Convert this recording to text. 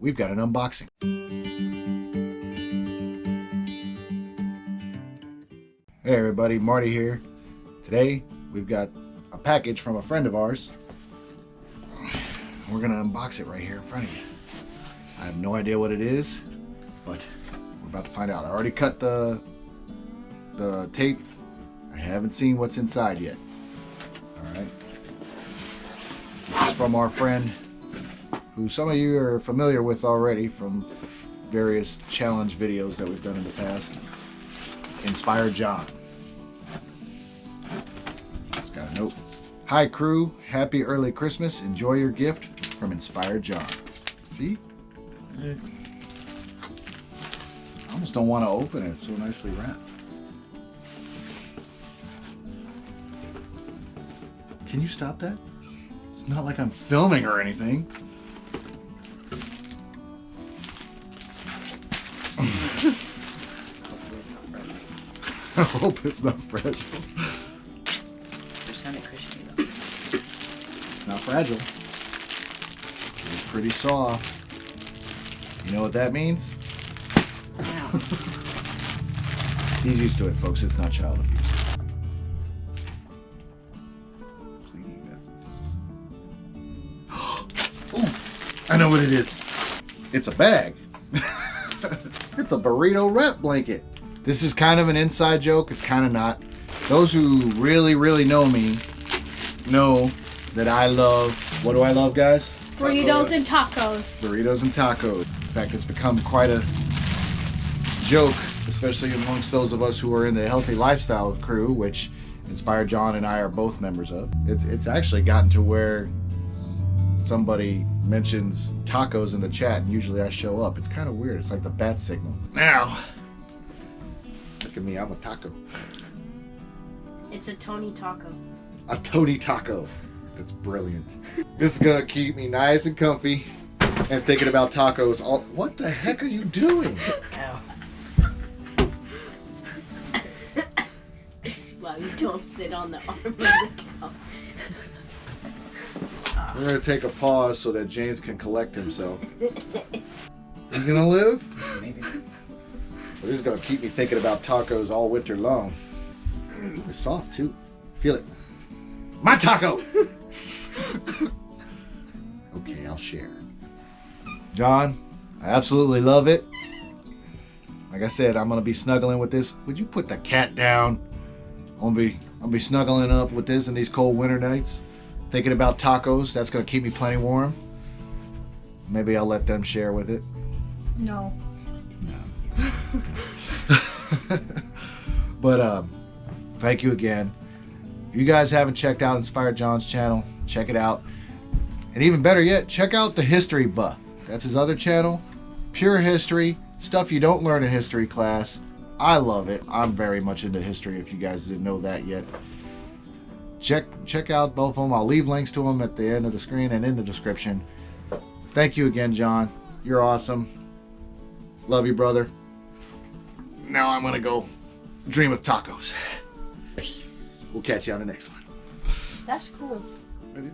we've got an unboxing. Hey everybody, Marty here. Today we've got a package from a friend of ours. We're gonna unbox it right here in front of you. I have no idea what it is, but we're about to find out. I already cut the tape. I haven't seen what's inside yet. Alright. This is from our friend, who some of you are familiar with already from various challenge videos that we've done in the past. Inspired John. It's got a note. Hi crew, happy early Christmas. Enjoy your gift from Inspired John. See? I almost don't want to open it. It's so nicely wrapped. Can you stop that? It's not like I'm filming or anything. I hope it's not fragile. It's kind of cushiony though. It's not fragile. It's pretty soft. You know what that means? Wow. He's used to it, folks. It's not child abuse. Cleaning methods. Ooh, I know what it is. It's a bag. It's a burrito wrap blanket. This is kind of an inside joke. It's kind of not. Those who really, really know me know that I love, what do I love, guys? Burritos and tacos. Burritos and tacos. In fact, it's become quite a joke, especially amongst those of us who are in the healthy lifestyle crew, which Inspired John and I are both members of. It's actually gotten to where somebody mentions tacos in the chat and usually I show up. It's kind of weird. It's like the bat signal. Now, look at me, I'm a taco. It's a Tony taco. A Tony taco. That's brilliant. This is gonna keep me nice and comfy and thinking about tacos all. What the heck are you doing? Ow. Well, you don't sit on the arm of the couch. We're gonna take a pause so that James can collect himself. He's gonna live? Maybe. This is gonna keep me thinking about tacos all winter long. It's soft too. Feel it. My taco! Okay, I'll share. John, I absolutely love it. Like I said, I'm gonna be snuggling with this. Would you put the cat down? I'll be snuggling up with this in these cold winter nights. Thinking about tacos. That's gonna keep me plenty warm. Maybe I'll let them share with it. No. But thank you again. If you guys haven't checked out Inspired John's channel, check it out. And even better yet, check out the History Buff. That's his other channel. Pure history, stuff you don't learn in history class. I love it. I'm very much into history if you guys didn't know that yet. Check out both of them. I'll leave links to them at the end of the screen and in the description. Thank you again, John. You're awesome. Love you, brother. Now I'm gonna go dream of tacos. Peace. We'll catch you on the next one. That's cool. It is.